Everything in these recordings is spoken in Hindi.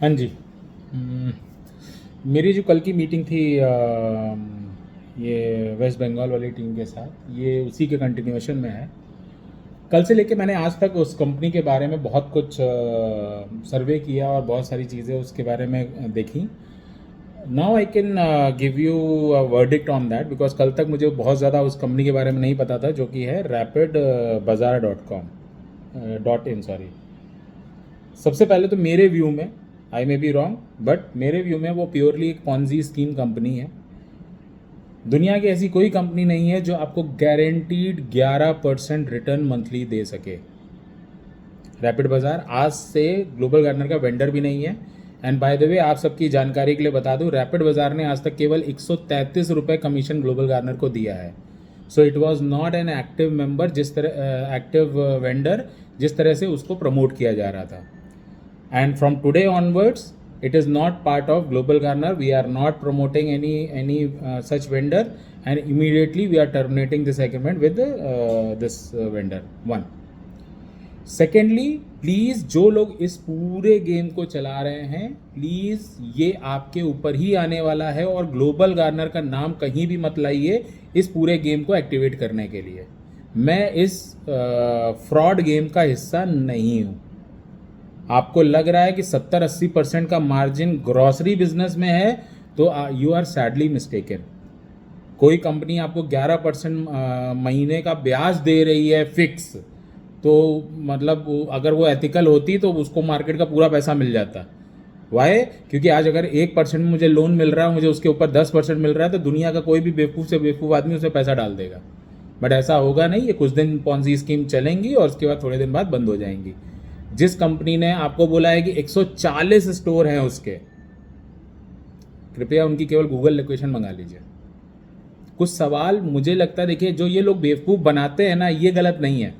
हाँ जी। मेरी जो कल की मीटिंग थी ये वेस्ट बंगाल वाली टीम के साथ, ये उसी के कंटिन्यूएशन में है। कल से लेके मैंने आज तक उस कंपनी के बारे में बहुत कुछ सर्वे किया और बहुत सारी चीज़ें उसके बारे में देखी। Now I can give you a verdict on that, because कल तक मुझे बहुत ज़्यादा उस कंपनी के बारे में नहीं पता था, जो कि है rapid bazaar.com, .in, सॉरी। सबसे पहले तो मेरे व्यू में, आई मे बी रॉन्ग, बट मेरे व्यू में वो प्योरली एक पॉन्जी स्कीम कंपनी है। दुनिया की ऐसी कोई कंपनी नहीं है जो आपको गारंटीड 11% रिटर्न मंथली दे सके। रैपिड बाज़ार आज से ग्लोबल गार्नर का वेंडर भी नहीं है। एंड बाय द वे, आप सबकी जानकारी के लिए बता दूं, रैपिड बाज़ार ने आज तक केवल 133 रुपये कमीशन ग्लोबल गार्नर को दिया है। So it was not an active member, जिस तरह एक्टिव वेंडर जिस तरह से उसको प्रमोट किया जा रहा था। And from today onwards, it is not part of Global Garner. We are not promoting any such vendor, and immediately we are terminating this agreement with this vendor. One. Secondly, please जो लोग इस पूरे गेम को चला रहे हैं, प्लीज़ ये आपके ऊपर ही आने वाला है, और ग्लोबल गार्नर का नाम कहीं भी मत लाइए इस पूरे गेम को एक्टिवेट करने के लिए। मैं इस फ्रॉड गेम का हिस्सा नहीं हूँ। आपको लग रहा है कि 70-80% का मार्जिन ग्रॉसरी बिजनेस में है, तो यू आर सैडली मिस्टेकन। कोई कंपनी आपको 11% महीने का ब्याज दे रही है फिक्स, तो मतलब अगर वो एथिकल होती तो उसको मार्केट का पूरा पैसा मिल जाता। वाई? क्योंकि आज अगर 1% मुझे लोन मिल रहा है, मुझे उसके ऊपर 10% मिल रहा है, तो दुनिया का कोई भी बेवकूफ़ से बेवकूफ़ आदमी उसमें पैसा डाल देगा। बट ऐसा होगा नहीं। ये कुछ दिन पॉन्जी स्कीम चलेंगी और उसके बाद थोड़े दिन बाद बंद हो जाएंगी। जिस कंपनी ने आपको बोला है कि 140 स्टोर हैं उसके, कृपया उनकी केवल गूगल लोकेशन मंगा लीजिए। कुछ सवाल मुझे लगता है, देखिए, जो ये लोग बेवकूफ़ बनाते हैं ना, ये गलत नहीं है।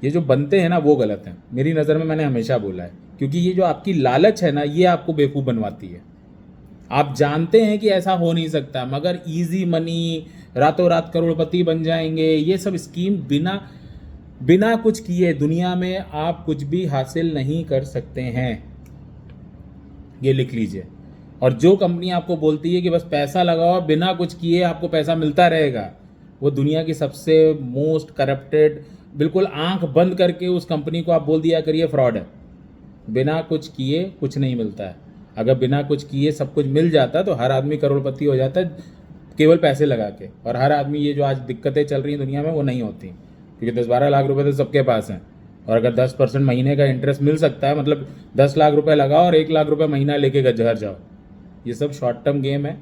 ये जो बनते हैं ना, वो गलत है मेरी नज़र में। मैंने हमेशा बोला है, क्योंकि ये जो आपकी लालच है ना, ये आपको बेवकूफ़ बनवाती है। आप जानते हैं कि ऐसा हो नहीं सकता, मगर इजी मनी, रातों रात करोड़पति बन जाएंगे, ये सब स्कीम बिना कुछ किए दुनिया में आप कुछ भी हासिल नहीं कर सकते हैं। ये लिख लीजिए। और जो कंपनी आपको बोलती है कि बस पैसा लगाओ, बिना कुछ किए आपको पैसा मिलता रहेगा, वो दुनिया की सबसे मोस्ट करप्टेड, बिल्कुल आंख बंद करके उस कंपनी को आप बोल दिया करिए फ्रॉड है। बिना कुछ किए कुछ नहीं मिलता है। अगर बिना कुछ किए सब कुछ मिल जाता तो हर आदमी करोड़पति हो जाता, केवल पैसे लगा के। और हर आदमी, ये जो आज दिक्कतें चल रही हैं दुनिया में, वो नहीं होती, क्योंकि 10-12 लाख रुपए तो सबके पास हैं। और अगर 10% महीने का इंटरेस्ट मिल सकता है, मतलब 10 लाख रुपए लगाओ और 1 लाख रुपए महीना लेके घर जाओ। ये सब शॉर्ट टर्म गेम है।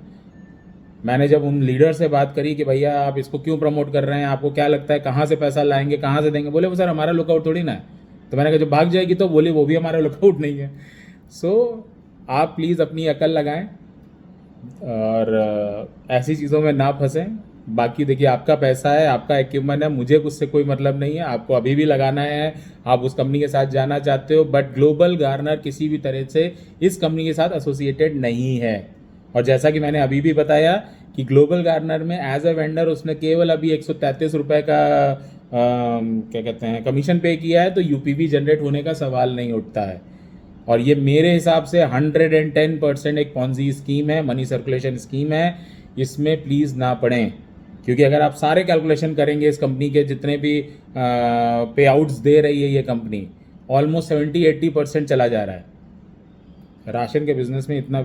मैंने जब उन लीडर से बात करी कि भैया आप इसको क्यों प्रमोट कर रहे हैं, आपको क्या लगता है कहाँ से पैसा लाएंगे, कहाँ से देंगे, बोले वो सर हमारा लुकआउट थोड़ी ना है। तो मैंने कहा जब भाग जाएगी तो, बोले वो भी हमारा लुकआउट नहीं है। सो आप प्लीज़ अपनी अकल लगाएं और ऐसी चीज़ों में ना फंसें। बाकी देखिए, आपका पैसा है, आपका इक्विपमेंट है, मुझे उससे कोई मतलब नहीं है। आपको अभी भी लगाना है, आप उस कंपनी के साथ जाना चाहते हो, बट ग्लोबल गार्नर किसी भी तरह से इस कंपनी के साथ एसोसिएटेड नहीं है। और जैसा कि मैंने अभी भी बताया कि ग्लोबल गार्नर में एज अ वेंडर उसने केवल अभी 133 रुपये का क्या कहते हैं कमीशन पे किया है, तो यूपीवी जनरेट होने का सवाल नहीं उठता है। और ये मेरे हिसाब से 110% एक पॉन्जी स्कीम है, मनी सर्कुलेशन स्कीम है। इसमें प्लीज़ ना पड़ें, क्योंकि अगर आप सारे कैलकुलेशन करेंगे इस कंपनी के, जितने भी पे आउट्स दे रही है ये कंपनी, ऑलमोस्ट 70-80% चला जा रहा है। राशन के बिज़नेस में इतना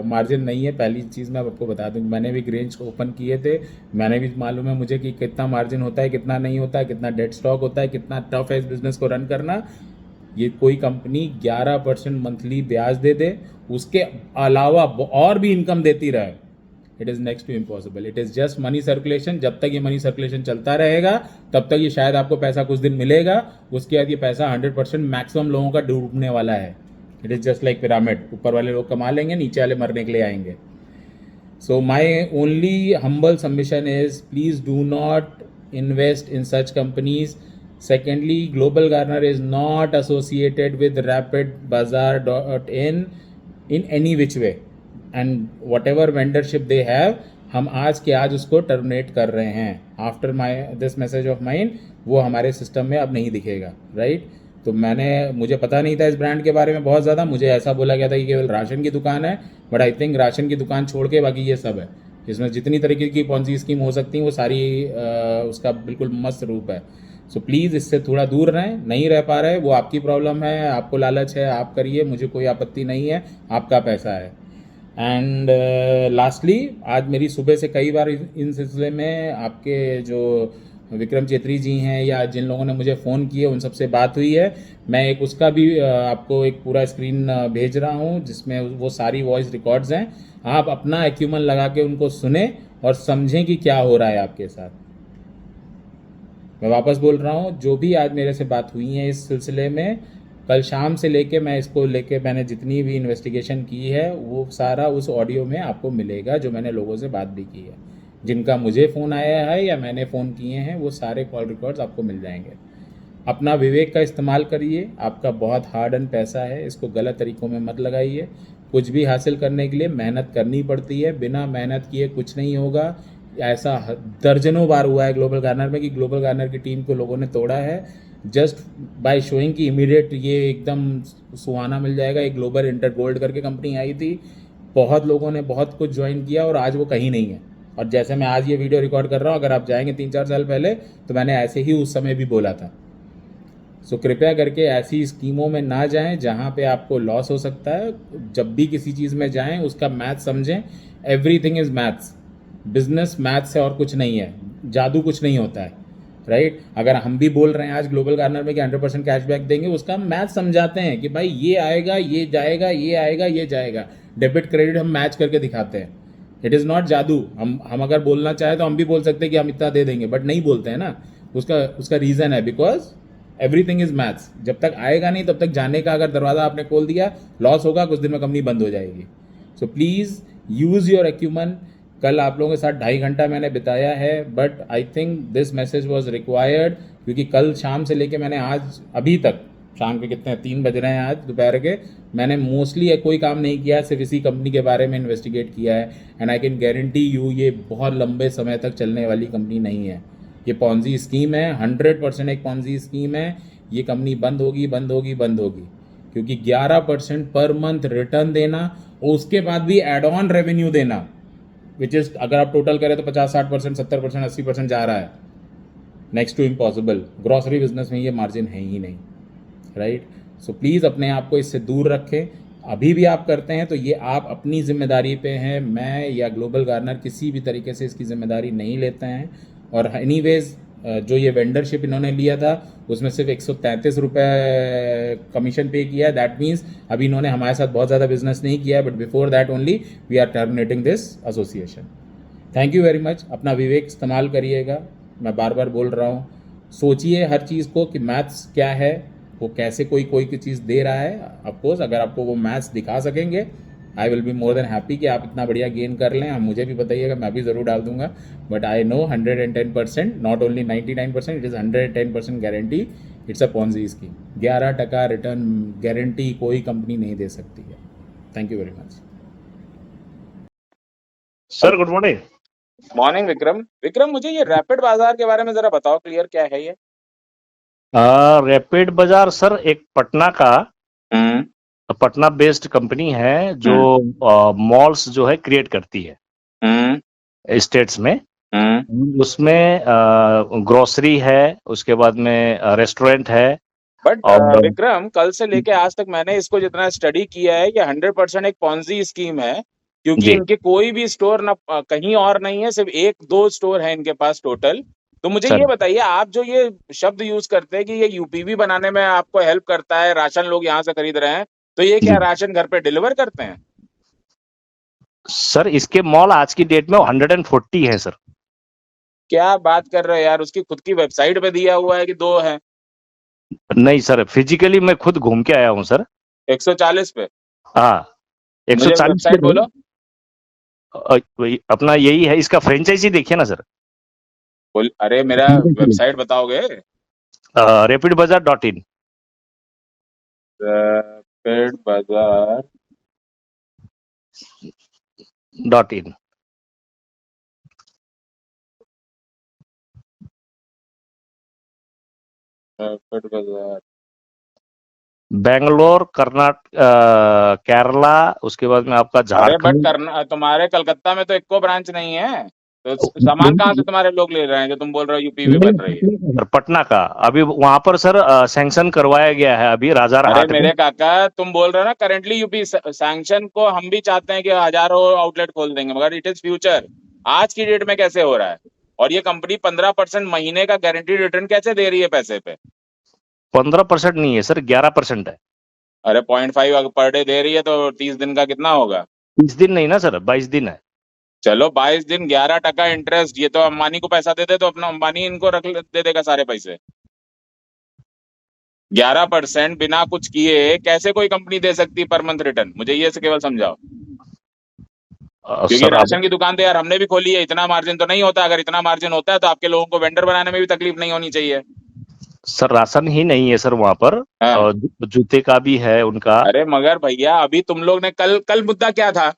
मार्जिन नहीं है। पहली चीज़ मैं आपको बता दूं, मैंने भी ग्रेंज ओपन किए थे, मैंने भी मालूम है मुझे कि कितना मार्जिन होता है, कितना नहीं होता है, कितना डेड स्टॉक होता है, कितना टफ है इस बिज़नेस को रन करना। ये कोई कंपनी 11% मंथली ब्याज दे दे, उसके अलावा और भी इनकम देती रहे, it is next to impossible. It is just money circulation. जब तक ये मनी सर्कुलेशन चलता रहेगा, तब तक ये शायद आपको पैसा कुछ दिन मिलेगा, उसके बाद ये पैसा 100% मैक्सिमम लोगों का डूबने वाला है। It is just like pyramid, ऊपर वाले लोग कमा लेंगे, नीचे वाले मरने के लिए आएंगे। So my only humble submission is, please do not invest in such companies. Secondly, Global Garner is not associated with rapidbazaar.in in any which way, and whatever vendorship they have, हम आज के आज उसको टर्मिनेट कर रहे हैं। After this message of mine, वो हमारे सिस्टम में अब नहीं दिखेगा, राइट? तो मुझे पता नहीं था इस ब्रांड के बारे में बहुत ज़्यादा, मुझे ऐसा बोला गया था कि केवल राशन की दुकान है, बट आई थिंक राशन की दुकान छोड़ के बाकी ये सब है। इसमें जितनी तरीके की पॉन्जी स्कीम हो सकती हैं वो सारी उसका बिल्कुल मस्त रूप है। सो प्लीज़ इससे थोड़ा दूर रहें, नहीं रह पा रहे वो आपकी प्रॉब्लम है, आपको लालच है, आप करिए, मुझे कोई आपत्ति नहीं है, आपका पैसा है। एंड लास्टली आज मेरी सुबह से कई बार इन सिलसिले में आपके जो विक्रम चेत्री जी हैं या जिन लोगों ने मुझे फ़ोन किए उन सबसे बात हुई है। मैं एक उसका भी आपको एक पूरा स्क्रीन भेज रहा हूँ जिसमें वो सारी वॉइस रिकॉर्ड्स हैं। आप अपना एक्यूमन लगा के उनको सुने और समझें कि क्या हो रहा है आपके साथ। मैं वापस बोल रहा हूँ, जो भी आज मेरे से बात हुई है इस सिलसिले में, कल शाम से लेके मैं इसको लेके मैंने जितनी भी इन्वेस्टिगेशन की है वो सारा उस ऑडियो में आपको मिलेगा, जो मैंने लोगों से बात भी की है, जिनका मुझे फ़ोन आया है या मैंने फ़ोन किए हैं, वो सारे कॉल रिकॉर्ड्स आपको मिल जाएंगे। अपना विवेक का इस्तेमाल करिए, आपका बहुत हार्ड अर्न पैसा है, इसको गलत तरीक़ों में मत लगाइए। कुछ भी हासिल करने के लिए मेहनत करनी पड़ती है, बिना मेहनत किए कुछ नहीं होगा। ऐसा दर्जनों बार हुआ है ग्लोबल गार्नर में कि ग्लोबल गार्नर की टीम को लोगों ने तोड़ा है जस्ट बाय शोइंग कि इमीडिएट ये एकदम सुहाना मिल जाएगा। एक ग्लोबल इंटर गोल्ड करके कंपनी आई थी, बहुत लोगों ने बहुत कुछ ज्वाइन किया और आज वो कहीं नहीं है। और जैसे मैं आज ये वीडियो रिकॉर्ड कर रहा हूँ, अगर आप जाएंगे 3-4 साल पहले तो मैंने ऐसे ही उस समय भी बोला था। सो कृपया करके ऐसी स्कीमों में ना जाएं जहां पे आपको लॉस हो सकता है। जब भी किसी चीज़ में जाएं उसका मैथ समझें। Everything is maths, business maths है और कुछ नहीं है, जादू कुछ नहीं होता है, राइट। अगर हम भी बोल रहे हैं आज ग्लोबल गार्नर में कि 100% कैशबैक देंगे, उसका हम मैथ समझाते हैं कि भाई ये आएगा, ये जाएगा, ये आएगा, ये जाएगा। डेबिट क्रेडिट हम मैच करके दिखाते हैं। इट इज़ नॉट जादू। हम अगर बोलना चाहें तो हम भी बोल सकते हैं कि हम इतना दे देंगे, बट नहीं बोलते हैं ना। उसका उसका रीज़न है बिकॉज एवरीथिंग इज मैथ्स। जब तक आएगा नहीं तब तक जाने का अगर दरवाज़ा आपने खोल दिया, लॉस होगा, कुछ दिन में कंपनी बंद हो जाएगी। So please use your acumen. कल आप लोगों के साथ 2.5 घंटा मैंने बिताया है, but I think this message was required, क्योंकि कल शाम से लेके मैंने आज अभी तक, शाम के कितने 3 बज रहे हैं आज दोपहर के, मैंने मोस्टली कोई काम नहीं किया है, सिर्फ इसी कंपनी के बारे में इन्वेस्टिगेट किया है। And I can guarantee you ये बहुत लंबे समय तक चलने वाली कंपनी नहीं है। ये पॉन्जी स्कीम है, 100% एक पॉन्जी स्कीम है। ये कंपनी बंद होगी, बंद होगी, बंद होगी, क्योंकि 11% पर मंथ रिटर्न देना और उसके बाद भी एड ऑन रेवेन्यू देना, विच इज़ अगर आप टोटल करें तो 50-60%, 70%, 80% जा रहा है, next to impossible. Grocery business में ये मार्जिन है ही नहीं, राइट। सो प्लीज़ अपने आप को इससे दूर रखें। अभी भी आप करते हैं तो ये आप अपनी जिम्मेदारी पे हैं, मैं या ग्लोबल गार्नर किसी भी तरीके से इसकी जिम्मेदारी नहीं लेते हैं। और एनीवेज जो ये वेंडरशिप इन्होंने लिया था उसमें सिर्फ 133 रुपये कमीशन पे किया है। दैट मीन्स अभी इन्होंने हमारे साथ बहुत ज़्यादा बिजनेस नहीं किया है, but before that only we are terminating this association. Thank you very much. अपना विवेक इस्तेमाल करिएगा। मैं बार बार बोल रहा हूँ, सोचिए हर चीज़ को कि मैथ्स क्या है, वो कैसे कोई कोई की चीज़ दे रहा है। अफकोर्स अगर आपको वो मैथ्स दिखा सकेंगे, I will be more than happy कि आप इतना बढ़िया गेन कर लें। आप मुझे भी बताइएगा, मैं भी ज़रूर डाल दूंगा। But I know 110%, not only 99%, it is 110% guarantee. It's a Ponzi scheme. 11% return guarantee कोई कंपनी नहीं दे सकती है। Thank you very much. Sir good morning. Morning Vikram. Vikram, मुझे ये रैपिड बाजार के बारे में जरा बताओ, क्लियर क्या है ये? रैपिड बाजार सर एक पटना बेस्ड कंपनी है जो मॉल्स जो है क्रिएट करती है स्टेट्स में। उसमें ग्रोसरी है, उसके बाद में रेस्टोरेंट है। बट और विक्रम, कल से लेके आज तक मैंने इसको जितना स्टडी किया है, ये 100% एक पॉन्जी स्कीम है, क्योंकि जी इनके कोई भी स्टोर ना कहीं और नहीं है, सिर्फ 1-2 स्टोर है इनके पास टोटल। तो मुझे सर ये बताइए, आप जो ये शब्द यूज करते हैं कि ये यूपीवी बनाने में आपको हेल्प करता है, राशन लोग यहाँ से खरीद रहे हैं, तो ये क्या जी राशन घर पे डिलीवर करते हैं? सर इसके मॉल आज की डेट में 140 है सर। क्या बात कर रहे हो यार, उसकी खुद की वेबसाइट पे दिया हुआ है कि 2 है। नहीं सर, फिजिकली मैं खुद घूम के आया हूँ सर। 140 पे? हाँ, मुझे 140 पे वेबसाइट बोलो। अपना यही है, इसका फ्रेंचाइजी देखिए ना सर। बोल, अरे मेरा वेबसाइट बताओगे? rapidbazaar.in। रैपिड बाजार .in। रैपिड बाजार बैंगलोर, केरला, उसके बाद में आपका अरे बट झारखंड। करना तुम्हारे कलकत्ता में तो एक को ब्रांच नहीं है, तो सामान कहाँ से तुम्हारे लोग ले रहे हैं जो तुम बोल रहे हो यूपी में बन रही है? सर, पटना का अभी वहां पर सर सैंक्शन करवाया गया है अभी अरे राजारहाट में। मेरे काका, तुम बोल रहे हो ना करेंटली यूपी सैंक्शन को हम भी चाहते हैं कि हजारों आउटलेट खोल देंगे, मगर इट इज फ्यूचर। आज की डेट में कैसे हो रहा है? और ये कंपनी 15% महीने का गारंटी रिटर्न कैसे दे रही है पैसे पे? 15% नहीं है सर, 11% है। अरे 0.5 अगर पर डे दे रही है तो 30 दिन का कितना होगा? 20 दिन नहीं ना सर, 22 दिन है। चलो 22 दिन 11% इंटरेस्ट, ये तो अंबानी को पैसा दे दे तो अपना अंबानी इनको दे देगा सारे पैसे। 11% बिना कुछ किए कैसे कोई कंपनी दे सकती पर मंथ रिटर्न? मुझे ये से केवल समझाओ। क्योंकि सर अब राशन की दुकान तो यार हमने भी खोली है, इतना मार्जिन तो नहीं होता। अगर इतना मार्जिन होता है तो आपके लोगों को वेंडर बनाने में भी तकलीफ नहीं होनी चाहिए। सर राशन ही नहीं है सर वहां पर, हाँ। और जूते का भी है उनका। अरे मगर भैया, अभी तुम लोग ने कल कल मुद्दा क्या था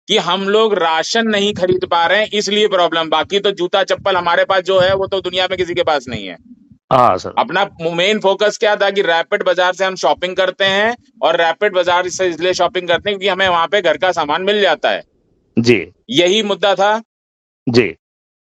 कि हम लोग राशन नहीं खरीद पा रहे हैं इसलिए प्रॉब्लम, बाकी तो जूता चप्पल हमारे पास जो है वो तो दुनिया में किसी के पास नहीं है। हाँ सर। अपना मेन फोकस क्या था कि रैपिड बाजार से हम शॉपिंग करते हैं, और रैपिड बाजार से इसलिए शॉपिंग करते हैं क्योंकि हमें वहां पे घर का सामान मिल जाता है। जी यही मुद्दा था। जी।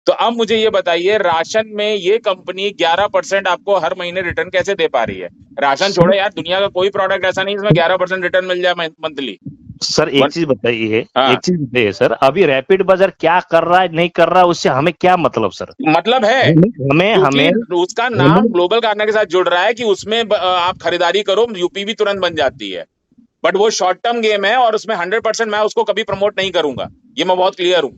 तो अब मुझे ये बताइए, राशन में ये कंपनी 11% आपको हर महीने रिटर्न कैसे दे पा रही है? राशन छोड़ो यार, दुनिया का कोई प्रोडक्ट ऐसा नहीं इसमें 11% रिटर्न मिल जाए मंथली। सर एक चीज बताइए, हाँ। एक चीज बताइए सर, अभी रैपिड बाजार क्या कर रहा है नहीं कर रहा है उससे हमें क्या मतलब सर? मतलब है हमें क्योंकि हमें उसका नाम ग्लोबल गार्डनर के साथ जुड़ रहा है कि उसमें आप खरीदारी करो, यूपी भी तुरंत बन जाती है। बट वो शॉर्ट टर्म गेम है और उसमें 100% मैं उसको कभी प्रमोट नहीं करूंगा, ये मैं बहुत क्लियर हूं।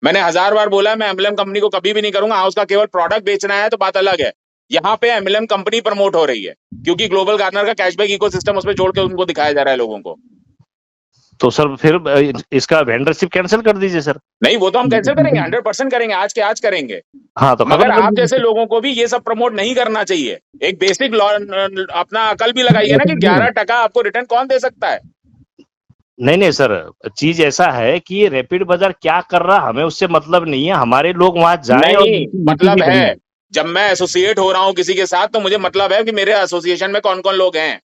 मैंने 1000 बार बोला है, मैं एमएलएम कंपनी को कभी भी नहीं करूंगा। हाँ, उसका केवल प्रोडक्ट बेचना है तो बात अलग है। यहाँ पे एमएलएम कंपनी प्रमोट हो रही है क्योंकि ग्लोबल गार्डनर का कैशबैक इकोसिस्टम उसमें जोड़ के उनको दिखाया जा रहा है लोगों को। तो सर फिर इसका वेंडरशिप कैंसिल कर दीजिए सर। नहीं, वो तो हम कैंसिल करेंगे, 100% करेंगे, आज के आज करेंगे। हाँ तो मगर खत्म कर आप जैसे दीजिए। लोगों को भी ये सब प्रमोट नहीं करना चाहिए। एक बेसिक लॉ अपना अकल भी लगाइए ना कि 11% आपको रिटर्न कौन दे सकता है? नहीं नहीं सर, चीज ऐसा है कि ये रैपिड बाजार क्या कर रहा हमें उससे मतलब नहीं है, हमारे लोग वहां जाएं और नहीं, मतलब है जब मैं एसोसिएट हो रहा हूं किसी के साथ तो मुझे मतलब है कि मेरे एसोसिएशन में कौन कौन लोग हैं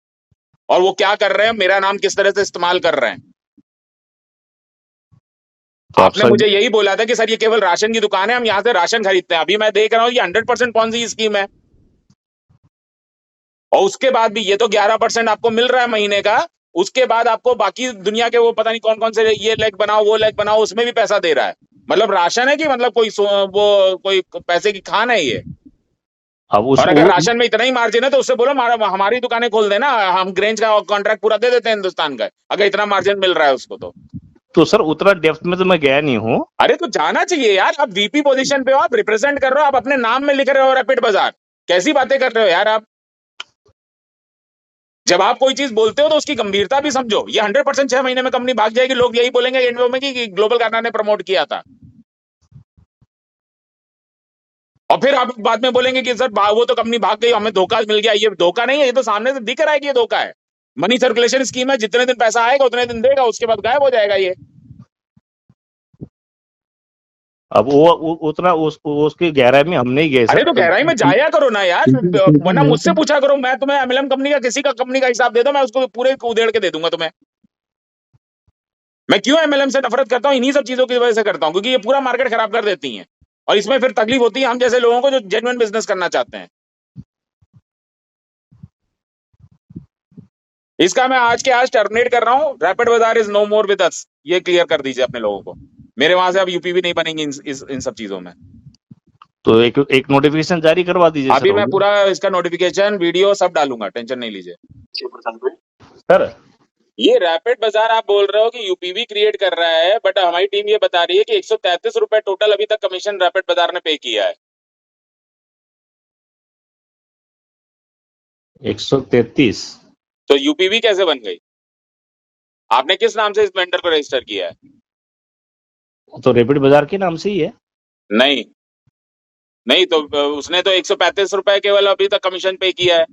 और वो क्या कर रहे हैं, मेरा नाम किस तरह से इस्तेमाल कर रहे हैं। तो आप आपने सर मुझे यही बोला था कि सर ये केवल राशन की दुकान है, हम यहाँ से राशन खरीदते हैं। अभी मैं देख रहा हूँ ये 100% कौन सी स्कीम है, और उसके बाद भी ये तो 11% आपको मिल रहा है महीने का। उसके बाद आपको बाकी दुनिया के वो पता नहीं कौन कौन से ये लेग बनाओ वो लेग बनाओ उसमें भी पैसा दे रहा है। मतलब राशन है कि मतलब कोई वो कोई पैसे की खान है ये? अब उस और अगर राशन में इतना ही मार्जिन है तो उससे बोलो हमारी दुकानें खोल देना, हम ग्रेंज का कॉन्ट्रैक्ट पूरा दे देते हैं हिंदुस्तान का, अगर इतना मार्जिन मिल रहा है उसको तो सर उतना डेप्थ में तो मैं गया नहीं हूँ। अरे तो जाना चाहिए यार। आप वीपी पोजीशन पे हो, आप रिप्रेजेंट कर रहे हो, आप अपने नाम में लिख रहे हो रैपिड बाजार। कैसी बातें कर रहे हो यार आप? जब आप कोई चीज बोलते हो तो उसकी गंभीरता भी समझो। ये 100% 6 महीने में कंपनी भाग जाएगी, लोग यही बोलेंगे एंड में कि ग्लोबल गार्डनर ने प्रमोट किया था। और फिर आप बाद में बोलेंगे कि सर वो तो कंपनी भाग गई, हमें धोखा मिल गया। ये धोखा नहीं है, ये तो सामने से दिख रहा है कि ये धोखा है। मनी सर्कुलेशन स्कीम है, जितने दिन पैसा आएगा उतने दिन देगा, उसके बाद गायब हो जाएगा ये। अब वो उतना उसकी गहराई में हम नहीं गए अरे सर। तो गहराई में जाया करो ना यार, वरना मुझसे पूछा करो। मैं तुम्हें एमएलएम कंपनी का किसी का कंपनी का हिसाब दे दो, मैं उसको पूरे उधेड़ के दे दूंगा तुम्हें। मैं क्यों एमएलएम से नफरत करता हूं? इन्हीं सब चीजों की वजह से करता हूं, क्योंकि ये पूरा मार्केट खराब कर देती हैं और इसमें फिर तकलीफ होती है हम जैसे लोगों को जो जेन्युइन बिजनेस करना चाहते हैं। इसका मैं आज के आज टर्मिनेट कर रहा हूं। Rapid Bazaar is no more with us, ये क्लियर कर दीजिए अपने लोगों को। मेरे वहां से अब यूपी भी नहीं बनेंगे इन सब चीजों में। तो एक नोटिफिकेशन जारी करवा दीजिए अभी सर। मैं पूरा इसका नोटिफिकेशन वीडियो सब डालूंगा, टेंशन नहीं लीजिए। सर ये रैपिड बाजार आप बोल रहे हो कि यूपीवी क्रिएट कर रहा है, बट हमारी टीम ये बता रही है कि 133 रुपए टोटल अभी तक कमीशन रैपिड बाजार ने पे किया है। 133। तो यूपीवी कैसे बन गई? आपने किस नाम से इस वेंडर को रजिस्टर किया है? तो रैपिड बाजार के नाम से ही है। नहीं नहीं, तो उसने तो 135 रुपए केवल अभी तक कमीशन पे किया है।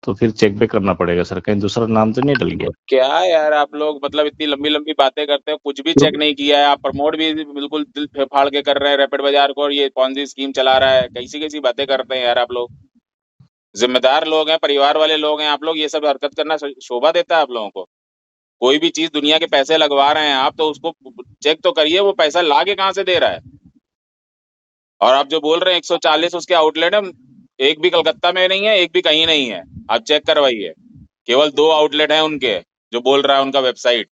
तो फिर चेक पे करना पड़ेगा सर, कहीं दूसरा नाम तो नहीं डल गया? क्या यार आप लोग मतलब इतनी लंबी लंबी बातें करते हो, कुछ भी चेक नहीं किया है, आप प्रमोट भी बिल्कुल दिल फाड़ के कर रहे हैं रैपिड बाजार को, और ये पॉन्जी स्कीम चला रहा है, कैसी कैसी बातें करते हैं यार आप लोग। जिम्मेदार लोग हैं, परिवार वाले लोग हैं आप लोग, ये सब हरकत करना शोभा देता है आप लोगों को? कोई भी चीज दुनिया के पैसे लगवा रहे हैं आप, तो उसको चेक तो करिए वो पैसा ला के कहाँ से दे रहा है। और आप जो बोल रहे हैं 140 उसके आउटलेट है, एक भी कलकत्ता में नहीं है, एक भी कहीं नहीं है, आप चेक करवाइए। केवल 2 आउटलेट हैं उनके, जो बोल रहा है उनका वेबसाइट,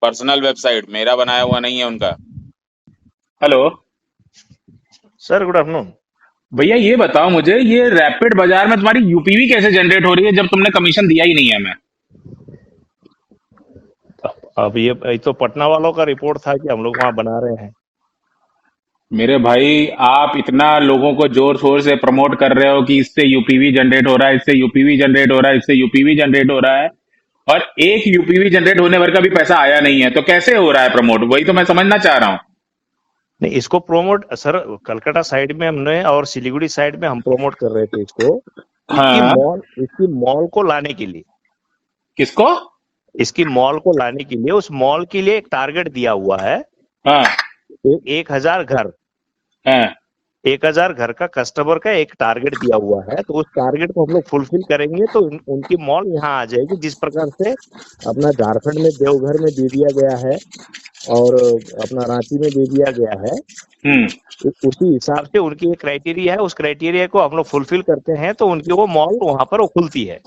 पर्सनल वेबसाइट, मेरा बनाया हुआ नहीं है उनका। Hello sir, good afternoon. भैया, ये बताओ मुझे, ये रैपिड बाजार में तुम्हारी यूपीवी कैसे जनरेट हो रही है जब तुमने कमीशन दिया ही नहीं है हमें? अब ये तो पटना वालों का रिपोर्ट था कि हम लोग वहां बना रहे हैं। मेरे भाई, आप इतना लोगों को जोर शोर से प्रमोट कर रहे हो कि इससे यूपीवी जनरेट हो रहा है, इससे यूपीवी जनरेट हो रहा है, इससे यूपीवी जनरेट हो रहा है, और एक यूपीवी जनरेट होने भर का भी पैसा आया नहीं है, तो कैसे हो रहा है प्रमोट? वही तो मैं समझना चाह रहा हूँ। नहीं, इसको प्रोमोट सर कलकत्ता साइड में हमने और सिलीगुड़ी साइड में हम प्रोमोट कर रहे थे इसको, हाँ। इसकी मॉल को लाने के लिए। किसको? इसकी मॉल को लाने के लिए, उस मॉल के लिए एक टारगेट दिया हुआ है। हाँ 1000 घर, हाँ 1000 घर का कस्टमर का एक टारगेट दिया हुआ है, तो उस टारगेट को हम लोग फुलफिल करेंगे तो उनकी मॉल यहाँ आ जाएगी। जिस प्रकार से अपना झारखंड में देवघर में दे दिया गया है और अपना रांची में दे दिया गया है, उसी हिसाब से उनकी एक क्राइटेरिया है, उस क्राइटेरिया को हम लोग फुलफिल करते हैं तो उनकी वो मॉल वहां पर वो खुलती है।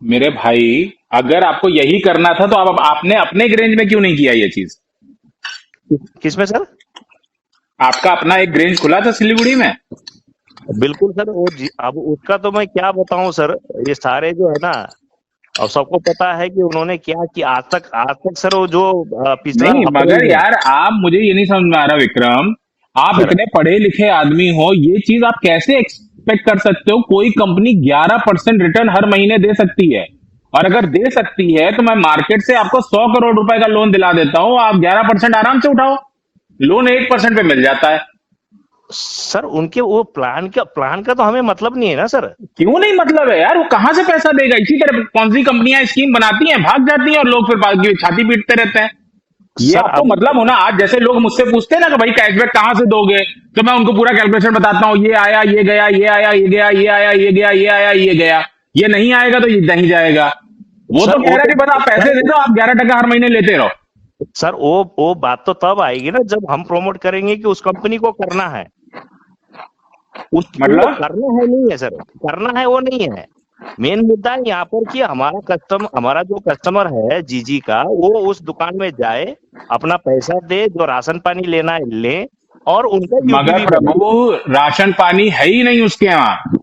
मेरे भाई, अगर आपको यही करना था तो आपने अपने रेंज में क्यों नहीं किया ये चीज? किसमें सर? आपका अपना एक रेंज खुला था सिलीगुड़ी में। बिल्कुल सर, वो अब उसका तो मैं क्या बताऊं सर, ये सारे जो है ना, और सबको पता है कि उन्होंने क्या किया आज तक सर, वो जो पिछला नहीं, मगर यार आप, मुझे ये नहीं समझ में आ रहा विक्रम, आप इतने पढ़े लिखे आदमी हो, ये चीज आप कैसे एक्सपेक्ट कर सकते हो? कोई कंपनी 11% रिटर्न हर महीने दे सकती है, और अगर दे सकती है तो मैं मार्केट से आपको 100 करोड़ रुपए का लोन दिला देता हूं, आप 11% आराम से उठाओ, लोन 8% पे मिल जाता है। सर उनके वो प्लान का तो हमें मतलब नहीं है ना सर। क्यों नहीं मतलब है यार? वो कहां से पैसा देगा? इसी तरह कौन सी कंपनियां स्कीम बनाती हैं, भाग जाती हैं, और लोग फिर बाकी छाती पीटते रहते हैं। ये सर, आपको मतलब हो ना, आज जैसे लोग मुझसे पूछते हैं ना कि भाई कैशबैक कहां से दोगे, तो मैं उनको पूरा कैलकुलेशन बताता हूं, ये आया ये गया, ये आया ये गया, ये आया ये गया, ये आया ये गया, ये नहीं आएगा तो ये नहीं जाएगा। वो तो कह रहा है कि बस आप पैसे दे दो, आप 11% हर महीने लेते रहो। सर वो बात तो तब आएगी ना जब हम प्रमोट करेंगे कि उस कंपनी को करना है, मतलब करना है नहीं है सर, करना है वो नहीं है। मेन मुद्दा यहाँ पर कि हमारा जो कस्टमर है जीजी का, वो उस दुकान में जाए, अपना पैसा दे, जो राशन पानी लेना है ले, और उनका मगर प्रभु, राशन पानी है ही नहीं उसके यहाँ।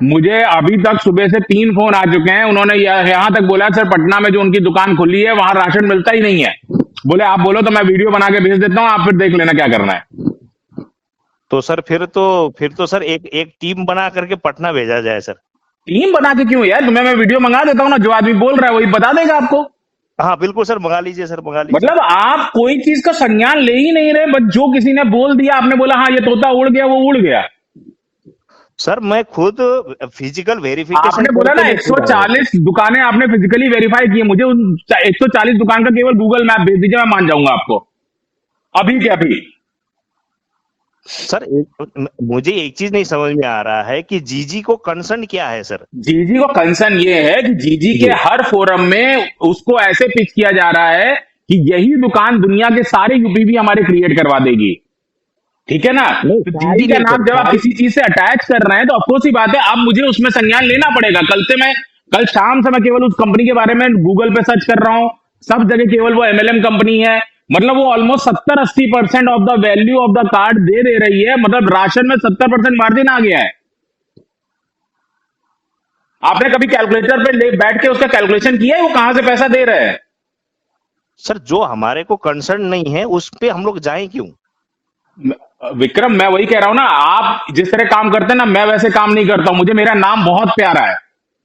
मुझे अभी तक सुबह से 3 फोन आ चुके हैं, उन्होंने यहाँ तक बोला सर पटना में जो उनकी दुकान खुली है वहां राशन मिलता ही नहीं है। बोले आप बोलो तो मैं वीडियो बना के भेज देता हूँ, आप फिर देख लेना क्या करना है। तो सर फिर तो सर एक टीम बना करके पटना भेजा जाए सर। टीम बना के क्यों यार? तुम्हें मैं वीडियो मंगा देता हूँ ना, जो आदमी बोल रहा है वही बता देगा आपको। हाँ बिल्कुल सर, मंगा लीजिए सर, मंगा लीजिए। मतलब आप कोई चीज का संज्ञान ले ही नहीं रहे, बस जो किसी ने बोल दिया आपने बोला हाँ ये तोता उड़ गया, वो उड़ गया। सर मैं खुद फिजिकल वेरिफिकेशन, आपने बोला ना 140 दुकानें आपने फिजिकली वेरीफाई की, मुझे उन 140 दुकान का केवल गूगल मैप भेज दीजिए, मैं मान जाऊंगा आपको अभी के अभी। सर मुझे एक चीज नहीं समझ में आ रहा है कि जीजी को कंसर्न क्या है सर? जीजी को कंसर्न ये है कि जीजी के हर फोरम में उसको ऐसे पिच किया जा रहा है कि यही दुकान दुनिया के सारे यूपीवी हमारे क्रिएट करवा देगी, ठीक है ना? तो जीजी का नाम जब आप किसी चीज से अटैच कर रहे हैं तो ऑफकोर्स ही बात है, अब मुझे उसमें संज्ञान लेना पड़ेगा। कल शाम से मैं केवल उस कंपनी के बारे में गूगल पे सर्च कर रहा हूं, सब जगह केवल वो एमएलएम कंपनी है। मतलब वो almost 70-80% of the value of the card दे रही है, मतलब राशन में 70% मार्जिन आ गया है। आपने कभी कैलकुलेटर पे बैठ के उसका कैलकुलेशन किया है वो कहां से पैसा दे रहे हैं? सर जो हमारे को कंसर्न नहीं है उस पे हम लोग जाएं क्यों? विक्रम, मैं वही कह रहा हूं ना, आप जिस तरह काम करते हैं ना, मैं वैसे काम नहीं करता हूं। मुझे मेरा नाम बहुत प्यारा है,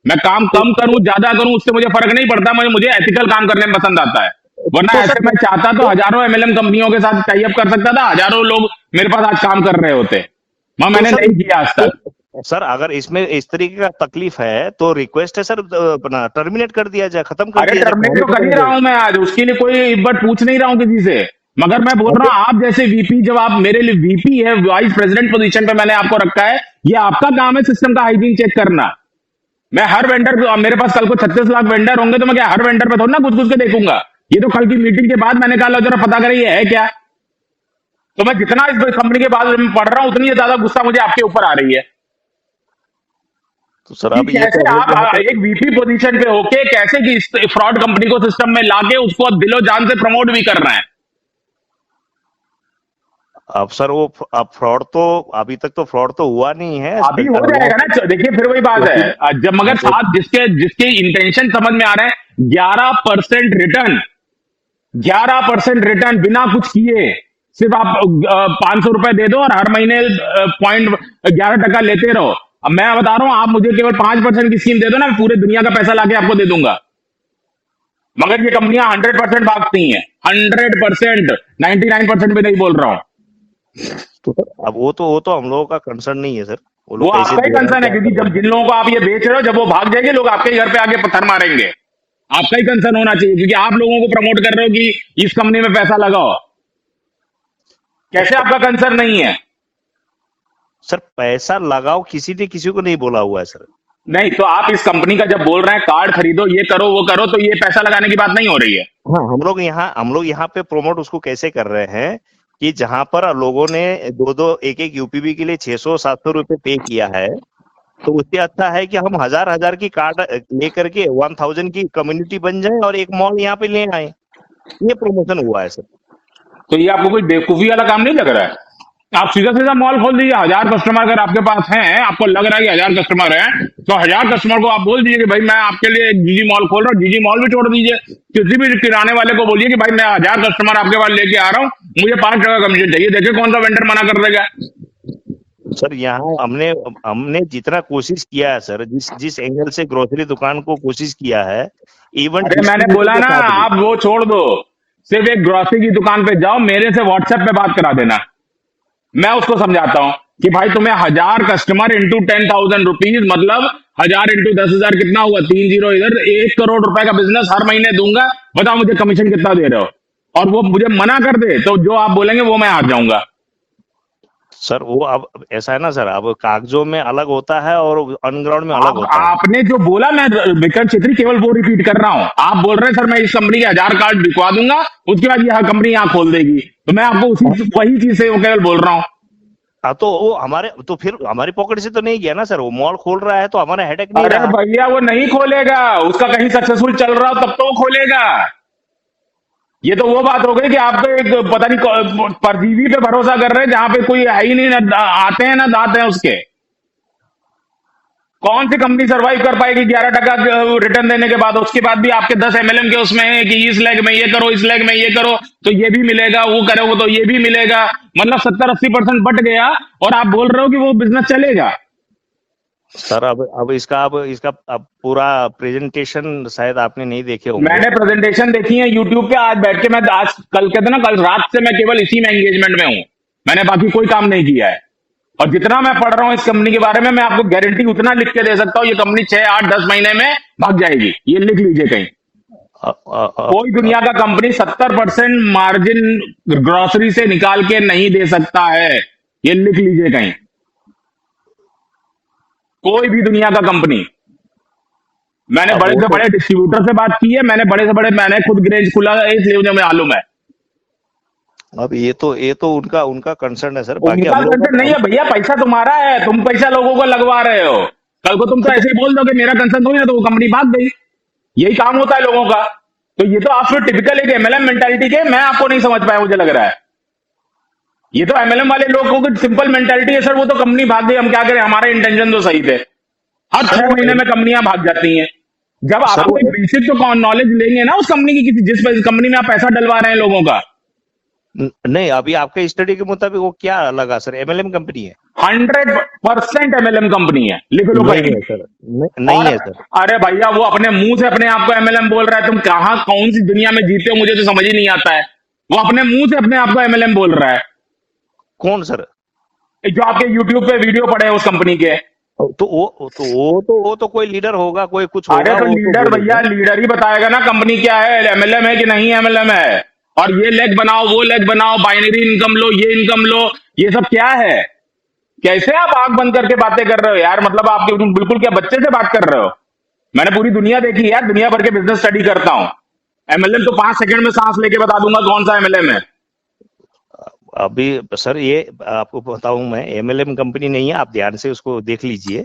मैं काम कम करूं ज्यादा करूं उससे मुझे फर्क नहीं पड़ता, मुझे एथिकल काम करने में पसंद आता है। वरना ऐसे मैं चाहता तो हजारों एमएलएम कंपनियों के साथ टाई अप कर सकता था, हजारों लोग मेरे पास आज काम कर रहे होते, मैंने नहीं किया आज तक। सर अगर इसमें इस तरीके का तकलीफ है तो रिक्वेस्ट है सर, अपना टर्मिनेट कर दिया जाए, खत्म कर अरे दिया जाए, टर्मिनेट तो पहले कर ही तो रहा हूं मैं आज, उसके लिए कोई बट पूछ नहीं रहा हूं किसी से, मगर मैं बोल रहा हूं आप जैसे वीपी, जब आप मेरे लिए वीपी है, वाइस प्रेसिडेंट पोजीशन पे मैंने आपको रखा है, ये आपका काम है सिस्टम का हाइजीन चेक करना। मैं हर वेंडर, मेरे पास कल को 36 लाख वेंडर होंगे तो मैं क्या हर वेंडर पे थोड़ा ना घुस घुस के देखूंगा। ये तो कल की मीटिंग के बाद मैंने कहा लो जरा पता करें ये है क्या। तो मैं जितना इस कंपनी के बारे में पढ़ रहा हूं उतनी ज्यादा गुस्सा मुझे आपके ऊपर आ रही है तो सर कि अब ये कैसे तो हम लोग यहाँ आप पे एक वीपी पोजीशन पे होके कैसे कि फ्रॉड कंपनी को सिस्टम में लाके उसको दिलो जान से प्रमोट भी कर रहे हैं। अब सर वो अब फ्रॉड तो अभी तक तो फ्रॉड तो हुआ नहीं है, अभी हो जाएगा ना, देखिए फिर वही बात है, जब मगर साथ जिसके जिसके इंटेंशन समझ में आ रहे हैं, 11% रिटर्न, 11% रिटर्न बिना कुछ किए, सिर्फ आप 500 रुपए दे दो और हर महीने 0.11% लेते रहो। अब मैं बता रहा हूं आप मुझे केवल 5% की स्कीम दे दो ना, मैं पूरे दुनिया का पैसा लाके आपको दे दूंगा। मगर ये कंपनियां 100% भागती हैं, 100%, 99% भी नहीं बोल रहा हूं। तो सर अब वो तो हम लोगों का कंसर्न नहीं है सर, वो वो लोग कैसे आपका ही दे रहे हैं, कंसर्न है, क्या क्योंकि कर रहे जब जिन लोगों को आप ये बेच रहे हो, जब वो भाग जाएंगे लोग आपके ही घर पे आके पत्थर मारेंगे। आपका ही कंसर्न होना चाहिए, क्योंकि आप लोगों को प्रमोट कर रहे हो कि इस कंपनी में पैसा लगाओ। कैसे आपका कंसर्न नहीं है? हैं। सर पैसा लगाओ किसी ने किसी को नहीं बोला हुआ है सर। नहीं तो आप इस कंपनी का जब बोल रहे हैं कार्ड खरीदो, ये करो वो करो, तो ये पैसा लगाने की बात नहीं हो रही है। हाँ, हम लोग यहाँ पे प्रोमोट उसको कैसे कर रहे हैं कि जहां पर लोगों ने एक एक यूपीबी के लिए 600-700 रुपए पे किया है, तो उससे अच्छा है कि हम हजार की कार्ड लेकर के 1000 की कम्युनिटी बन जाए और एक मॉल यहाँ पे ले आए। ये प्रमोशन हुआ है सर। तो ये आपको कोई बेवकूफी वाला काम नहीं लग रहा है? आप सीधा सीधा मॉल खोल दीजिए, 1000 कस्टमर अगर आपके पास हैं, आपको लग रहा है कि 1000 कस्टमर हैं, तो 1000 कस्टमर को आप बोल दीजिए कि भाई मैं आपके लिए एक जीजी मॉल खोल रहा हूँ, जीजी मॉल भी छोड़ दीजिए। किसी भी किराने वाले को बोलिए कि भाई मैं 1000 कस्टमर आपके पास लेके आ रहा हूँ, मुझे 5% कमीशन चाहिए, देखिए कौन सा वेंडर मना कर देगा। सर यहाँ हमने हमने जितना कोशिश किया है सर, जिस एंगल से ग्रोसरी दुकान को कोशिश किया है, इवन अरे मैंने बोला ना, आप वो छोड़ दो, सिर्फ एक ग्रोसरी की दुकान पे जाओ, मेरे से व्हाट्सएप पे बात करा देना, मैं उसको समझाता हूं कि भाई तुम्हें 1000 कस्टमर इंटू 10,000 रुपीज, मतलब 1000 इंटू 10,000 कितना हुआ, 3 जीरो इधर, 1 करोड़ रुपए का बिजनेस हर महीने दूंगा, बताओ मुझे कमीशन कितना दे रहे हो। और वो मुझे मना कर दे तो जो आप बोलेंगे वो मैं हार जाऊंगा। सर वो अब ऐसा है ना सर, अब कागजों में अलग होता है और अनग्राउंड में अलग होता है। आपने जो बोला, मैं विक्रम छेत्री केवल वो रिपीट कर रहा हूं। आप बोल रहे हैं सर मैं इस कंपनी के 1000 कार्ड बिकवा दूंगा, उसके बाद यह कंपनी यहाँ खोल देगी, तो मैं आपको वही चीज से वो केवल बोल रहा हूँ। हाँ तो वो तो फिर हमारी पॉकेट से तो नहीं गया ना सर, वो मॉल खोल रहा है तो हमारा हेडेक नहीं अरे रहा। भैया वो नहीं खोलेगा, उसका कहीं सक्सेसफुल चल रहा हो तब तो वो खोलेगा। ये तो वो बात हो गई कि आप तो एक पता नहीं परजीवी पे भरोसा कर रहे हैं, जहां पे कोई है ही नहीं, ना आते हैं ना दांत हैं उसके। कौन सी कंपनी सरवाइव कर पाएगी 11% रिटर्न देने के बाद? उसके बाद भी आपके 10 एमएलएम के उसमें है कि इस लेग में ये करो, इस लेग में ये करो तो ये भी मिलेगा, वो करोगे तो ये भी मिलेगा, मतलब 70-80% बट गया, और आप बोल रहे हो कि वो बिजनेस चलेगा। सर अब इसका पूरा प्रेजेंटेशन शायद आपने नहीं देखे होंगे। मैंने प्रेजेंटेशन देखी है यूट्यूब पे, आज बैठ के मैं आज कल कहते ना, कल रात से मैं केवल इसी में एंगेजमेंट में हूं, मैंने बाकी कोई काम नहीं किया है। और जितना मैं पढ़ रहा हूं इस कंपनी के बारे में, मैं आपको गारंटी उतना लिख के दे सकता हूं, ये कंपनी 6, 8, 10 महीने में भाग जाएगी, ये लिख लीजिए कहीं। कोई दुनिया का कंपनी 70% मार्जिन ग्रोसरी से निकाल के नहीं दे सकता है, ये लिख लीजिए कहीं। कोई भी दुनिया का कंपनी। मैंने बड़े से बड़े डिस्ट्रीब्यूटर से बात की है, मैंने खुद ग्रेज खुला है, इसलिए मुझे मालूम है। अब ये तो उनका कंसर्न है सर, बाकी उनका कंसर्न नहीं है भैया, पैसा तुम्हारा है, तुम पैसा लोगों को लगवा रहे हो। कल को तुम तो ऐसे ही बोल दो कि मेरा कंसर्न थोड़ी ना, तो वो कंपनी भाग गई। यही काम होता है लोगों का। तो ये तो आप फिर टिपिकल एक एमएलएम मेंटालिटी के, मैं आपको नहीं समझ पाया, मुझे लग रहा है। ये तो एमएलएम वाले लोगों की सिंपल मेंटालिटी है सर, वो तो कंपनी भाग गई, हम क्या करें, हमारे इंटेंशन तो सही थे। हर 6 महीने में कंपनियां भाग जाती हैं। जब आपको एक बेसिक तो नॉलेज लेंगे ना उस कंपनी की, जिस कंपनी में आप पैसा डलवा रहे हैं लोगों का। नहीं, अभी आपके स्टडी के मुताबिक वो क्या लगा सर, एमएलएम कंपनी है? 100% एमएलएम कंपनी है, लिख लो नहीं है सर, नहीं है सर। अरे भैया वो अपने मुंह से अपने आप को एमएलएम बोल रहा है, तुम कहां कौन सी दुनिया में जीते हो मुझे तो समझ ही नहीं आता है। वो अपने मुंह से अपने आप को एमएलएम बोल रहा है। कौन सर? जो आपके यूट्यूब पे वीडियो पड़े हैं उस कंपनी के, वो तो कोई लीडर होगा, कोई कुछ अरे होगा, तो वो तो लीडर भैया, बोलेगा। लीडर ही बताएगा ना कंपनी क्या है, एमएलएम है कि नहीं एमएलएम है, और ये लेग बनाओ, वो लेग बनाओ, बाइनरी इनकम लो, ये इनकम लो, ये सब क्या है? कैसे आप आंख बंद करके बातें कर रहे हो यार? मतलब आप बिल्कुल क्या बच्चे से बात कर रहे हो? मैंने पूरी दुनिया देखी यार, दुनिया भर के बिजनेस स्टडी करता हूं। एमएलएम तो 5 सेकंड में सांस लेके बता दूंगा कौन सा एमएलएम है। अभी सर ये आपको बताऊं मैं, एमएलएम कंपनी नहीं है, आप ध्यान से उसको देख लीजिए।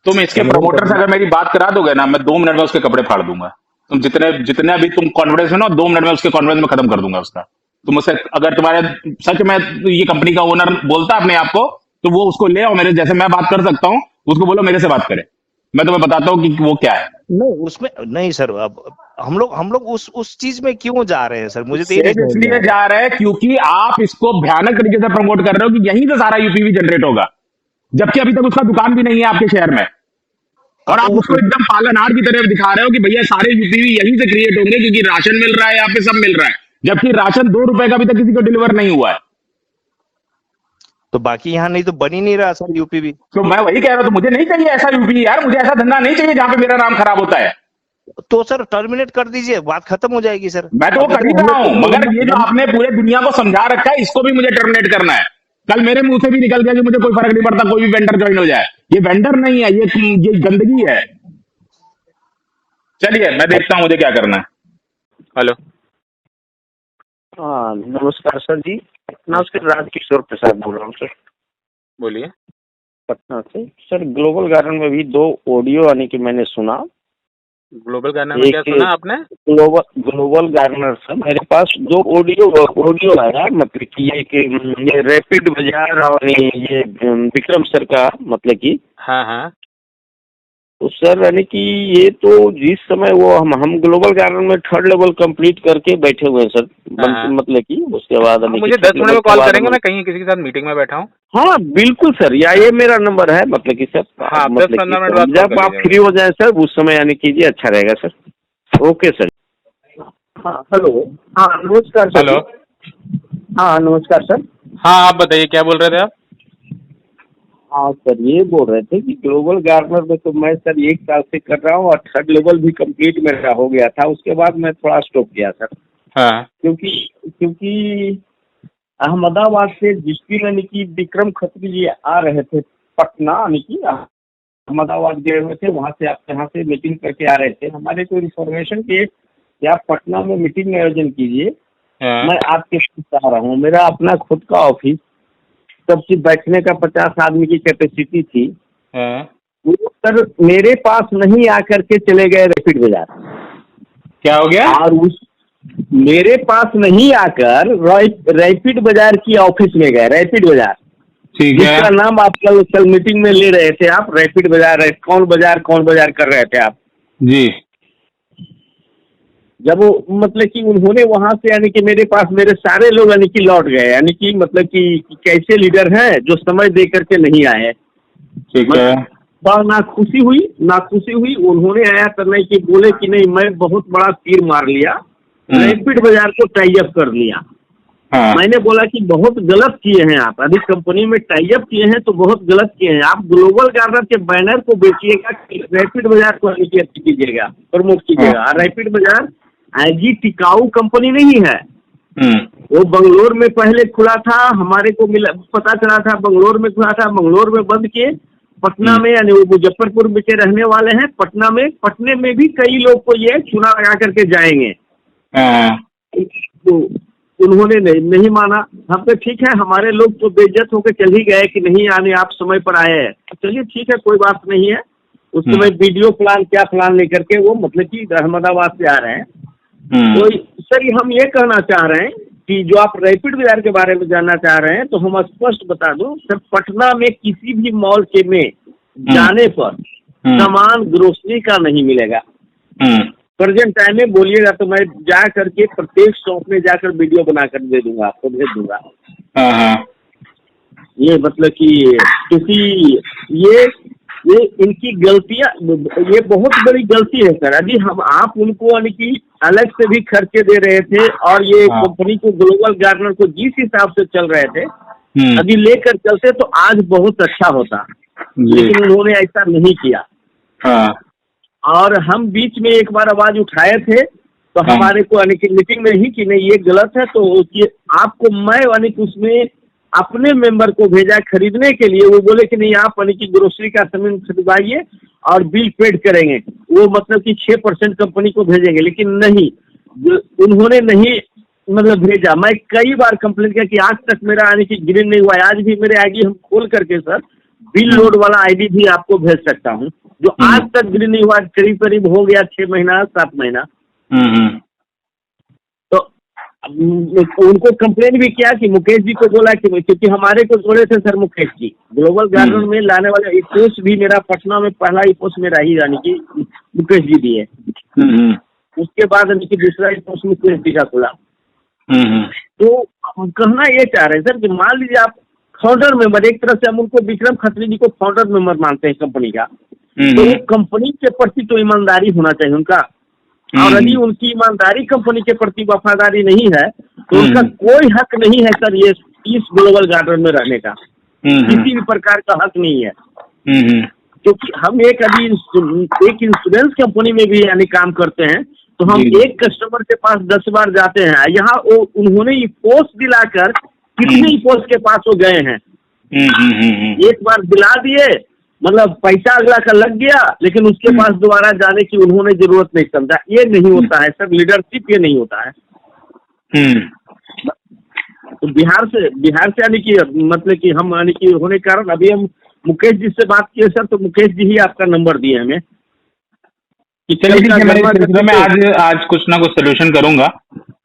तुम इसके MLM प्रमोटर से कंपनी अगर मेरी बात करा दोगे ना, मैं 2 मिनट में उसके कपड़े फाड़ दूंगा। तुम जितने जितने अभी तुम कॉन्फिडेंस में ना, 2 मिनट में उसके कॉन्फिडेंस में खत्म कर दूंगा उसका। तुम उससे अगर तुम्हारे सच में ये कंपनी का ओनर बोलता अपने आप को, तो वो उसको ले आओ मेरे जैसे, मैं बात कर सकता हूँ, उसको बोलो मेरे से बात करे, मैं तुम्हें बताता हूँ कि वो क्या है। नहीं, उसमें नहीं सर। अब हम लोग उस चीज में क्यों जा रहे हैं सर? मुझे तो ये नहीं सिर्फ समझ में इसलिए आ रहा जा रहे हैं क्योंकि आप इसको भयानक तरीके से प्रमोट कर रहे हो कि यहीं से सारा यूपीवी जनरेट होगा, जबकि अभी तक उसका दुकान भी नहीं है आपके शहर में, और आप उसको एकदम पालनहार की तरह दिखा रहे हो कि भैया सारे यूपीवी यहीं से क्रिएट होंगे क्योंकि राशन मिल रहा है, यहाँ पे सब मिल रहा है, जबकि राशन 2 रुपए का अभी तक किसी को डिलीवर नहीं हुआ है। तो बाकी यहाँ नहीं तो बन ही नहीं रहा सर यूपीवी। तो मैं वही कह रहा हूँ, तो मुझे नहीं चाहिए ऐसा यूपी यार, मुझे ऐसा धंधा नहीं चाहिए जहां पे मेरा नाम खराब होता है। तो सर टर्मिनेट कर दीजिए, बात खत्म हो जाएगी सर। मैं तो वो कर ही रहा हूं, मगर ये जो आपने पूरे दुनिया को समझा रखा है, इसको भी मुझे टर्मिनेट करना है। कल मेरे मुंह से भी निकल गया कि मुझे कोई फर्क नहीं पड़ता, कोई भी वेंडर ज्वाइन हो जाए। ये वेंडर नहीं है, ये गंदगी है। चलिए मैं देखता हूं मुझे क्या करना है। हेलो, हाँ नमस्कार सर जी, पटना से राजकिशोर प्रसाद बोल रहा हूँ सर, बोलिए। पटना से। सर ग्लोबल गार्डन में भी 2 ऑडियो आने की मैंने सुना। ग्लोबल गार्डनर में क्या सुना आपने? ग्लोबल गार्डनर सर, मेरे पास 2 ऑडियो आया, मतलब कि ये रैपिड बाजार और ये विक्रम सर का, मतलब कि हाँ हाँ। तो सर यानी कि ये तो जिस समय वो हम ग्लोबल गार्डन में 3rd लेवल कंप्लीट करके बैठे हुए हैं सर, हाँ। मतलब कि उसके बाद मुझे 10 मिनट में कॉल करेंगे, मैं कहीं किसी के साथ मीटिंग में बैठा हूँ। हाँ बिल्कुल सर, या ये मेरा नंबर है, मतलब कि सर हाँ, मतलब 10-15 मिनट कि बाद जब आप फ्री हो जाए सर उस समय यानी कीजिए, अच्छा रहेगा सर। Okay sir. हाँ हेलो, हाँ नमस्कार सर। हेलो, हाँ नमस्कार सर। हाँ आप बताइए क्या बोल रहे थे आप? हाँ सर, ये बोल रहे थे कि ग्लोबल गार्डनर में तो मैं सर 1 साल से कर रहा हूँ और 3rd लेवल भी कंप्लीट मेरा हो गया था, उसके बाद मैं थोड़ा स्टॉप किया सर। हाँ। क्योंकि अहमदाबाद से जिसकी यानी कि विक्रम खत्री जी आ रहे थे पटना, यानी कि अहमदाबाद गए हुए थे, वहाँ से आप यहाँ से मीटिंग करके आ रहे थे। हमारे को इन्फॉर्मेशन के कि आप पटना में मीटिंग आयोजन कीजिए। हाँ। मैं आपके साथ आ रहा हूँ, मेरा अपना खुद का ऑफिस, सब चीज बैठने का 50 आदमी की कैपेसिटी थी। हाँ। वो सर मेरे पास नहीं आकर के चले गए रैपिड बाजार। क्या हो गया? और उस मेरे पास नहीं आकर रैपिड बाजार की ऑफिस में गए, रैपिड बाजार, ठीक है। जिसका नाम आप कल मीटिंग में ले रहे थे, आप रैपिड बाजार, कौन बाजार कर रहे थे आप जी। जब वो मतलब कि उन्होंने वहां से यानी कि मेरे पास मेरे सारे लोग यानी कि लौट गए, यानी कि मतलब कि कैसे लीडर हैं जो समय दे करके नहीं आए। ठीक है। बड़ा नाखुशी हुई। उन्होंने आया करने की बोले कि नहीं मैं बहुत बड़ा तीर मार लिया, रैपिड बाजार को टाई अप कर लिया। हाँ। मैंने बोला कि बहुत गलत किए हैं आप, अभी कंपनी में टाई अप किए हैं तो बहुत गलत किए हैं। आप ग्लोबल गार्डनर के बैनर को बेचिएगा, रैपिड बाजार को कीजिएगा, प्रमोट कीजिएगा। रैपिड बाजार आईजी टिकाऊ कंपनी नहीं है, वो बंगलोर में पहले खुला था, हमारे को पता चला था बंगलोर में खुला था, बंगलोर में बंद के पटना में, यानी वो मुजफ्फरपुर में के रहने वाले हैं, पटने में भी कई लोग को ये चुना लगा करके जाएंगे। तो उन्होंने नहीं माना। हम तो ठीक है, हमारे लोग तो बेइज्जत होकर चल ही गए कि नहीं यानी आप समय पर आए हैं, चलिए ठीक है कोई बात नहीं है। उस समय वीडियो प्लान क्या प्लान लेकर के वो मतलब कि अहमदाबाद से आ रहे हैं। तो सर हम ये कहना चाह रहे हैं कि जो आप रैपिड बाजार के बारे में जानना चाह रहे हैं, तो हम स्पष्ट बता दूं सर, पटना में किसी भी मॉल के में जाने पर सामान ग्रोसरी का नहीं मिलेगा। प्रेजेंट टाइम में बोलिएगा तो मैं जा करके प्रत्येक शॉप में जाकर वीडियो बना कर दे दूंगा, आपको भेज दूंगा। ये मतलब कि क्योंकि ये इनकी गलतियां, ये बहुत बड़ी गलती है सर। अभी आप उनको यानी कि अलग से भी खर्चे दे रहे थे, और ये कंपनी को ग्लोबल गार्डनर को जिस हिसाब से चल रहे थे, अभी लेकर चलते तो आज बहुत अच्छा होता। लेकिन उन्होंने ऐसा नहीं किया। हाँ। और हम बीच में एक बार आवाज उठाए थे, तो हाँ। हमारे को यानी कि मीटिंग में ही कि नहीं ये गलत है, तो ये आपको मैं यानी कि उसमें अपने मेंबर को भेजा खरीदने के लिए। वो बोले कि नहीं आप यानी कि ग्रोसरी का सामान खरीदवाइए और बिल पेड करेंगे, वो मतलब कि 6% कंपनी को भेजेंगे, लेकिन नहीं, उन्होंने नहीं मतलब भेजा। मैं कई बार कंप्लेन किया कि आज तक मेरा यानी कि ग्रीन नहीं हुआ है। आज भी मेरे आईडी हम खोल करके सर बिल लोड वाला आईडी भी आपको भेज सकता हूँ, जो आज तक ग्रीन नहीं हुआ, करीब करीब हो गया 6 महीना 7 महीना। तो उनको कंप्लेन भी किया कि मुकेश जी को बोला कि क्योंकि हमारे को जोड़े थे sir Mukesh ji, global garden में लाने वाले। एक पोस्ट भी मेरा पटना में पहला ही पोस्ट मेरा ही यानी कि मुकेश जी दिए। उसके बाद यानी कि दूसरा ही पोस्ट मुकेश जी का खुला। तो हम कहना ये चाह रहे हैं सर कि मान लीजिए आप फाउंडर मेंबर, एक तरह से हम उनको विक्रम खत्री जी को फाउंडर मेंबर मानते हैं कंपनी का, तो कंपनी के प्रति तो ईमानदारी होना चाहिए उनका। और यदि उनकी ईमानदारी कंपनी के प्रति वफादारी नहीं है, तो उनका कोई हक नहीं है सर ये इस ग्लोबल गार्डन में रहने का, किसी भी प्रकार का हक नहीं है। क्योंकि हम एक इंश्योरेंस कंपनी में भी यानी काम करते हैं, तो हम एक कस्टमर के पास 10 बार जाते हैं। यहाँ उन्होंने ये पोस्ट दिलाकर कितने ही पोस्ट के पास वो गए हैं। एक बार दिला दिए, मतलब पैसा अगला का लग गया, लेकिन उसके पास दोबारा जाने की उन्होंने जरूरत नहीं समझा। ये नहीं होता है सर, लीडरशिप ये नहीं होता है। तो बिहार से यानी कि मतलब कि हम यानी कि होने के कारण अभी हम मुकेश जी से बात किए सर, तो मुकेश जी ही आपका नंबर दिए हमें। चलिए ठीक है, मैं इस सिलसिले में आज कुछ ना कुछ सोल्यूशन करूंगा।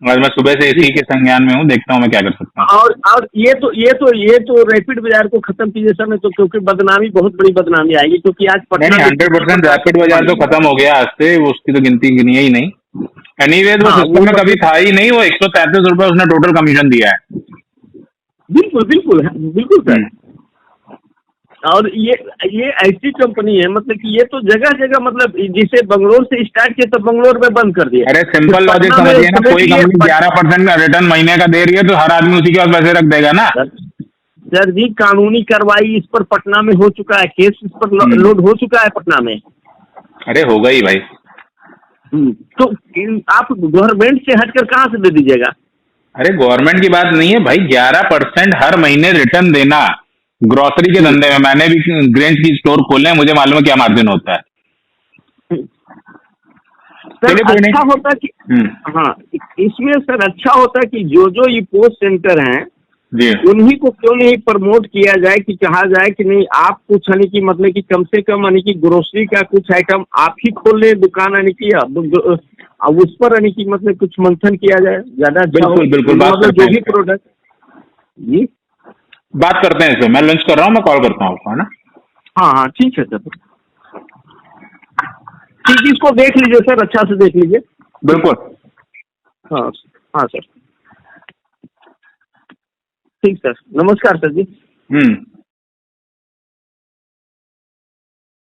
आज मैं सुबह से इसी के संज्ञान में हूँ, देखता हूँ मैं क्या कर सकता हूँ। और ये तो रैपिड बाजार को खत्म कीजिए सर, नहीं तो क्योंकि बदनामी, बहुत बड़ी बदनामी आएगी। क्योंकि आज नहीं 100% रैपिड बाजार तो खत्म हो गया आज से, उसकी तो गिनती गिनी ही नहीं। एनीवेज वो सिस्टम में कभी था ही नहीं। वो 133 रुपए उसने टोटल कमीशन दिया है। बिल्कुल सर। और ये ऐसी कंपनी है मतलब कि ये तो जगह जगह, मतलब जिसे बंगलोर से स्टार्ट किया तो बंगलोर में बंद कर दिया। अरे सिंपल लॉजिक समझिए ना, कोई कंपनी 11% का रिटर्न महीने का दे रही है तो हर आदमी उसी के पास पैसे रख देगा ना। सर जी कानूनी कार्रवाई इस पर पटना में हो चुका है, केस इस पर लोड हो चुका है पटना में। अरे होगा ही भाई। तो आप गवर्नमेंट से हटकर कहाँ से दे दीजिएगा? अरे गवर्नमेंट की बात नहीं है भाई, 11% हर महीने रिटर्न देना ग्रोसरी के धंधे में। मैंने भी ग्रेन्स की स्टोर खोले हैं, मुझे मालूम है क्या मार्जिन होता है। सर अच्छा होता कि हाँ, इसमें सर अच्छा होता कि जो ये पोस्ट सेंटर हैं उन्हीं को क्यों नहीं प्रमोट किया जाए, कि कहा जाए कि नहीं आप कुछ यानी कि मतलब कि कम से कम यानी कि ग्रोसरी का कुछ आइटम आप ही खोल ले दुकान यानी कि अब उस पर यानी कि मतलब कुछ मंथन किया जाए, ज्यादा बिल्कुल मतलब जो भी प्रोडक्ट। जी बात करते हैं इसमें, मैं लंच कर रहा हूँ, मैं कॉल करता हूँ आपको, है ना? हाँ ठीक है सर, ठीक, इसको देख लीजिए सर, अच्छा से देख लीजिए। बिल्कुल। हाँ सर, ठीक सर, नमस्कार सर जी।